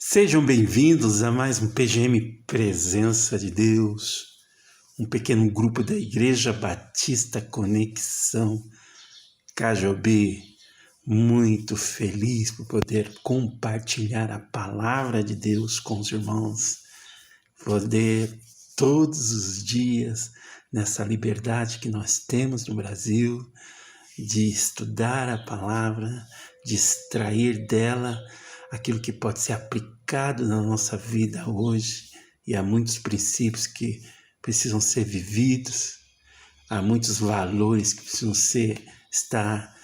Sejam bem-vindos a mais um PGM Presença de Deus, um pequeno grupo da Igreja Batista Conexão Cajobê, muito feliz por poder compartilhar a palavra de Deus com os irmãos, poder todos os dias, nessa liberdade que nós temos no Brasil, de estudar a palavra, de extrair dela aquilo que pode ser aplicado na nossa vida hoje, e há muitos princípios que precisam ser vividos, há muitos valores que precisam estar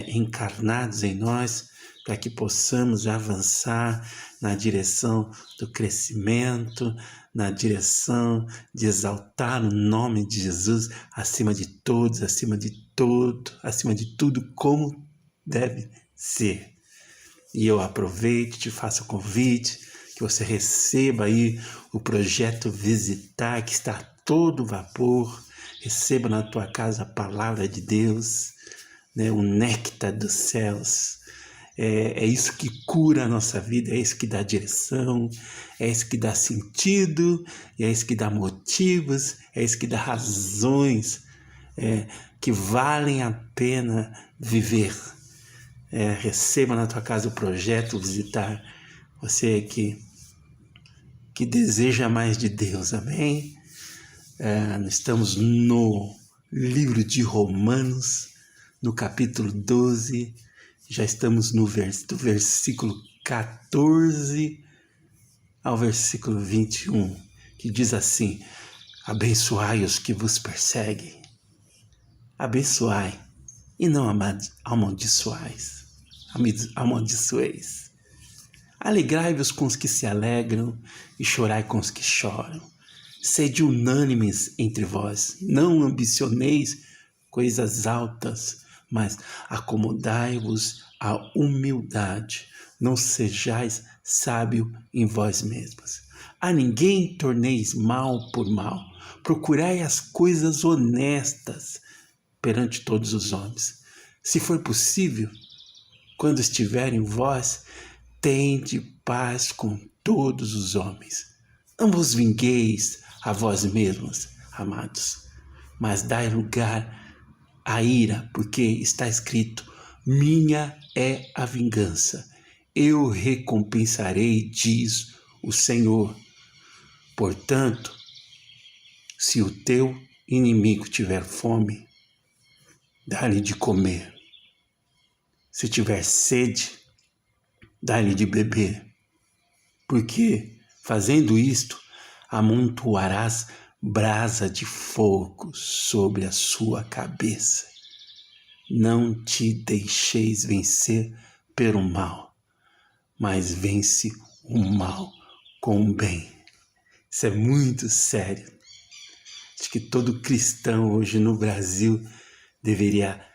encarnados em nós, para que possamos avançar na direção do crescimento, na direção de exaltar o nome de Jesus acima de todos, acima de tudo, como deve ser. E eu aproveito e te faço o convite que você receba aí o projeto Visitar, que está a todo vapor. Receba na tua casa a palavra de Deus, né? O néctar dos céus. É isso que cura a nossa vida, é isso que dá direção, é isso que dá sentido, é isso que dá motivos, é isso que dá razões que valem a pena viver. Receba na tua casa o projeto Visitar, você que deseja mais de Deus, amém? Estamos no livro de Romanos, no capítulo 12, já estamos do versículo 14 ao versículo 21, que diz assim: abençoai os que vos perseguem, abençoai e não amaldiçoeis. Alegrai-vos com os que se alegram e chorai com os que choram. Sede unânimes entre vós, não ambicioneis coisas altas, mas acomodai-vos à humildade. Não sejais sábio em vós mesmos. A ninguém torneis mal por mal. Procurai as coisas honestas perante todos os homens. Se for possível, quando estiverem vós, tende paz com todos os homens. Não vos vingueis a vós mesmos, amados, mas dai lugar à ira, porque está escrito: minha é a vingança, eu recompensarei, diz o Senhor. Portanto, se o teu inimigo tiver fome, dá-lhe de comer. Se tiver sede, dá-lhe de beber. Porque, fazendo isto, amontoarás brasa de fogo sobre a sua cabeça. Não te deixeis vencer pelo mal, mas vence o mal com o bem. Isso é muito sério. Acho que todo cristão hoje no Brasil deveria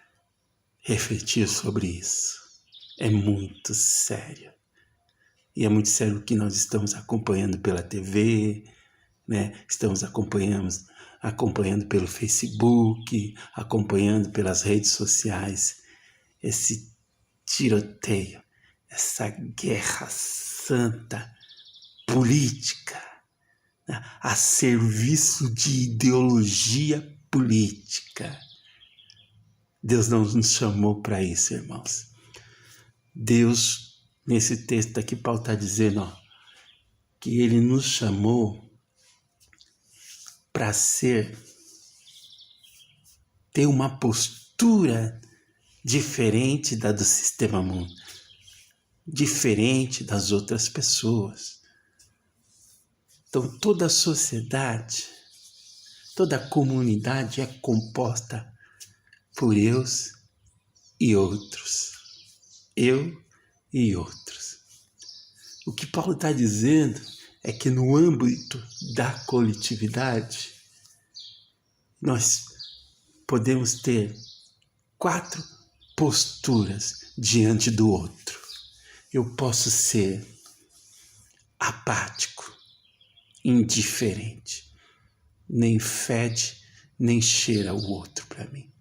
refletir sobre isso. É muito sério. E é muito sério o que nós estamos acompanhando pela TV, né? Estamos acompanhando pelo Facebook, acompanhando pelas redes sociais. Esse tiroteio, essa guerra santa, política, né? A serviço de ideologia política. Deus não nos chamou para isso, irmãos. Deus, nesse texto aqui, Paulo está dizendo que ele nos chamou para ter uma postura diferente da do sistema mundo, diferente das outras pessoas. Então, toda a sociedade, toda a comunidade é composta por eu e outros. Eu e outros. O que Paulo está dizendo é que no âmbito da coletividade, nós podemos ter 4 posturas diante do outro. Eu posso ser apático, indiferente, nem fede, nem cheira o outro para mim.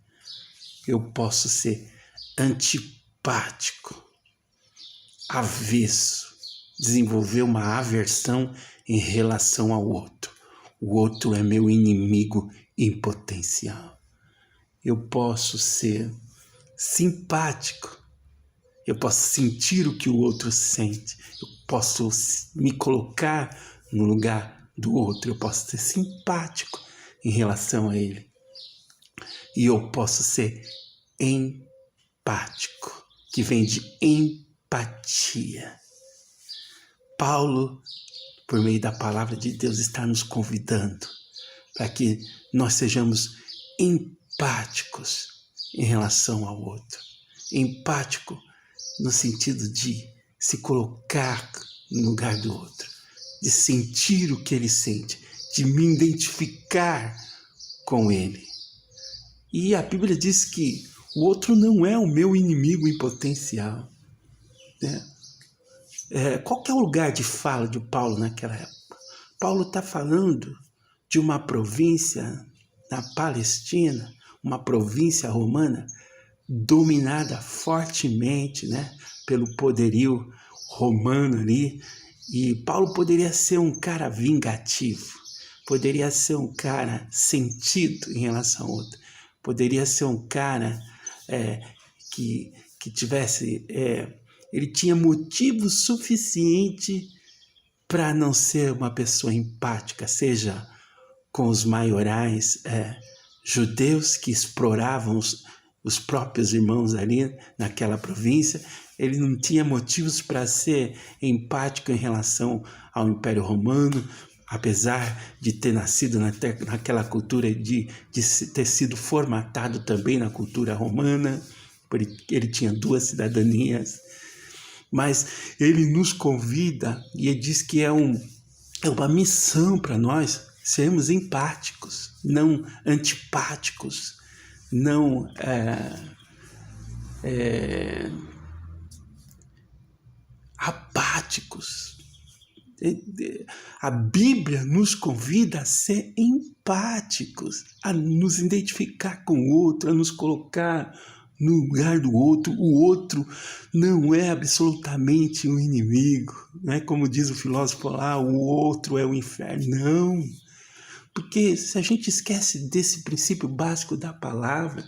Eu posso ser antipático, avesso, desenvolver uma aversão em relação ao outro. O outro é meu inimigo em potencial. Eu posso ser simpático, eu posso sentir o que o outro sente, eu posso me colocar no lugar do outro, eu posso ser simpático em relação a ele. E eu posso ser empático, que vem de empatia. Paulo, por meio da palavra de Deus, está nos convidando para que nós sejamos empáticos em relação ao outro. Empático no sentido de se colocar no lugar do outro, de sentir o que ele sente, de me identificar com ele. E a Bíblia diz que o outro não é o meu inimigo em potencial, né? Qual que é o lugar de fala de Paulo naquela época? Paulo está falando de uma província na Palestina, uma província romana, dominada fortemente, né, pelo poderio romano ali. E Paulo poderia ser um cara vingativo, poderia ser um cara sentido em relação ao outro, poderia ser um cara que tivesse... ele tinha motivo suficiente para não ser uma pessoa empática, seja com os maiorais judeus que exploravam os próprios irmãos ali naquela província. Ele não tinha motivos para ser empático em relação ao Império Romano, apesar de ter nascido naquela cultura, de ter sido formatado também na cultura romana, porque ele tinha 2 cidadanias. Mas ele nos convida e ele diz que é uma missão para nós sermos empáticos, não antipáticos, não apáticos. A Bíblia nos convida a ser empáticos, a nos identificar com o outro, a nos colocar no lugar do outro. O outro não é absolutamente um inimigo, não é como diz o filósofo lá, o outro é o inferno. Não, porque se a gente esquece desse princípio básico da palavra,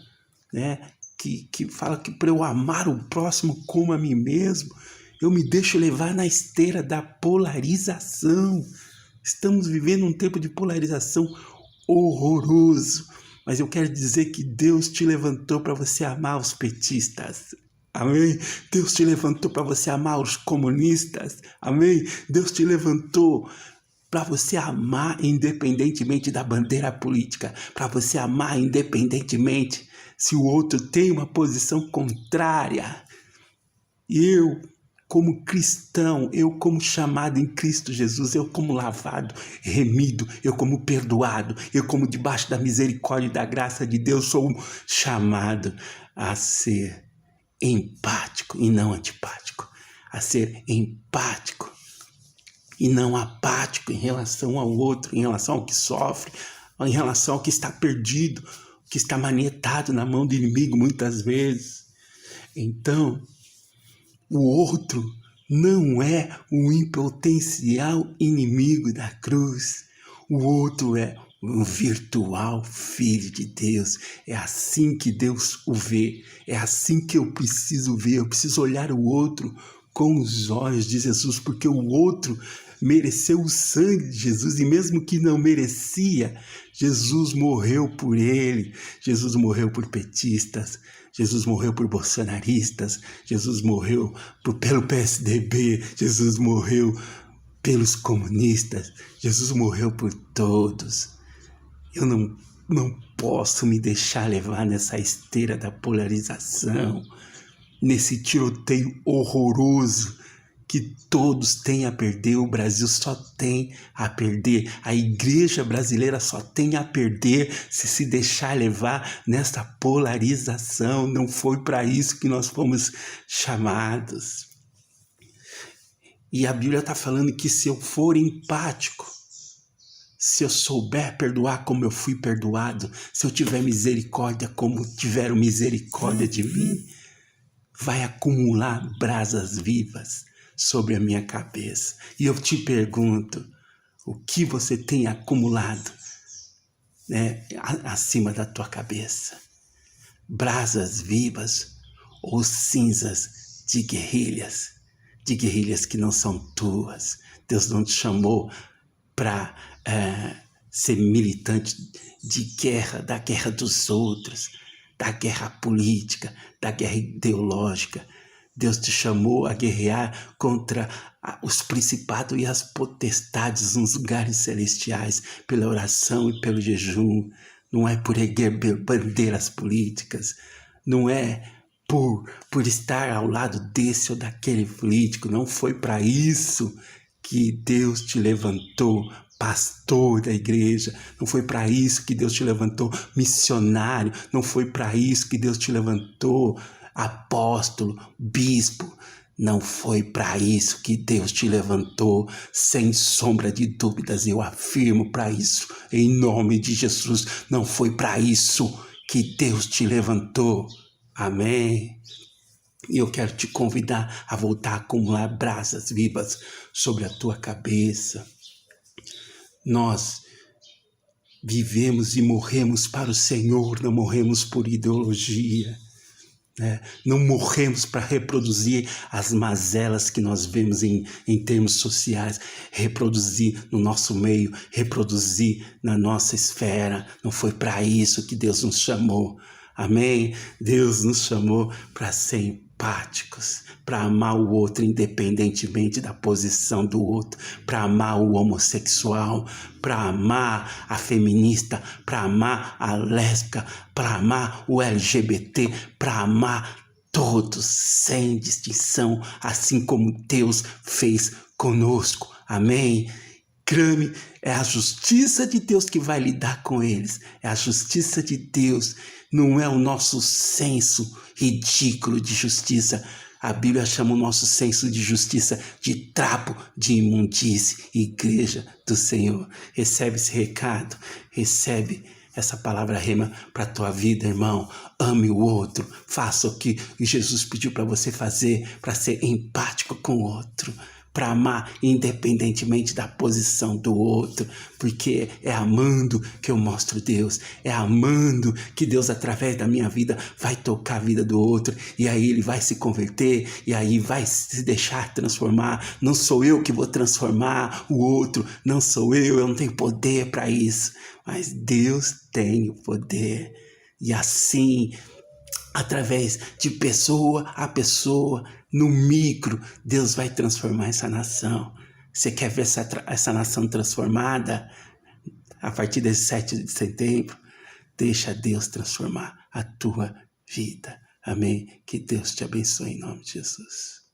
né, que fala que para eu amar o próximo como a mim mesmo, eu me deixo levar na esteira da polarização. Estamos vivendo um tempo de polarização horroroso. Mas eu quero dizer que Deus te levantou para você amar os petistas. Amém? Deus te levantou para você amar os comunistas. Amém? Deus te levantou para você amar independentemente da bandeira política. Para você amar independentemente se o outro tem uma posição contrária. Eu, como cristão, eu como chamado em Cristo Jesus, eu como lavado, remido, eu como perdoado, eu como debaixo da misericórdia e da graça de Deus, sou chamado a ser empático e não antipático, a ser empático e não apático em relação ao outro, em relação ao que sofre, em relação ao que está perdido, que está manietado na mão do inimigo muitas vezes. Então, o outro não é o impotencial inimigo da cruz. O outro é um virtual filho de Deus. É assim que Deus o vê. É assim que eu preciso ver. Eu preciso olhar o outro com os olhos de Jesus, porque o outro mereceu o sangue de Jesus, e mesmo que não merecia, Jesus morreu por ele. Jesus morreu por petistas, Jesus morreu por bolsonaristas, Jesus morreu pelo PSDB, Jesus morreu pelos comunistas, Jesus morreu por todos. Eu não posso me deixar levar nessa esteira da polarização, nesse tiroteio horroroso que todos têm a perder. O Brasil só tem a perder, a igreja brasileira só tem a perder se deixar levar nessa polarização. Não foi para isso que nós fomos chamados. E a Bíblia está falando que se eu for empático, se eu souber perdoar como eu fui perdoado, se eu tiver misericórdia como tiveram misericórdia de mim, vai acumular brasas vivas sobre a minha cabeça. E eu te pergunto, o que você tem acumulado, né, acima da tua cabeça? Brasas vivas ou cinzas de guerrilhas que não são tuas? Deus não te chamou para ser militante de guerra, da guerra dos outros, da guerra política, da guerra ideológica. Deus te chamou a guerrear contra os principados e as potestades nos lugares celestiais, pela oração e pelo jejum. Não é por erguer bandeiras políticas, não é por estar ao lado desse ou daquele político. Não foi para isso que Deus te levantou pastor da igreja, não foi para isso que Deus te levantou missionário, não foi para isso que Deus te levantou apóstolo, bispo, não foi para isso que Deus te levantou, sem sombra de dúvidas, eu afirmo para isso, em nome de Jesus, não foi para isso que Deus te levantou, amém? E eu quero te convidar a voltar a acumular brasas vivas sobre a tua cabeça. Nós vivemos e morremos para o Senhor, não morremos por ideologia, né? Não morremos para reproduzir as mazelas que nós vemos em termos sociais, reproduzir no nosso meio, reproduzir na nossa esfera. Não foi para isso que Deus nos chamou, amém? Deus nos chamou para ser empáticos, para amar o outro independentemente da posição do outro, para amar o homossexual, para amar a feminista, para amar a lésbica, para amar o LGBT, para amar todos sem distinção, assim como Deus fez conosco, amém? Crame, é a justiça de Deus que vai lidar com eles, é a justiça de Deus, não é o nosso senso ridículo de justiça. A Bíblia chama o nosso senso de justiça de trapo de imundície. Igreja do Senhor, recebe esse recado, recebe essa palavra rema para a tua vida, irmão. Ame o outro, faça o que Jesus pediu para você fazer, para ser empático com o outro, para amar independentemente da posição do outro, porque é amando que eu mostro Deus, é amando que Deus através da minha vida vai tocar a vida do outro, e aí ele vai se converter, e aí vai se deixar transformar. Não sou eu que vou transformar o outro, não sou eu não tenho poder para isso, mas Deus tem o poder, e assim, através de pessoa a pessoa, no micro, Deus vai transformar essa nação. Você quer ver essa nação transformada? A partir desse 7 de setembro, deixa Deus transformar a tua vida. Amém? Que Deus te abençoe em nome de Jesus.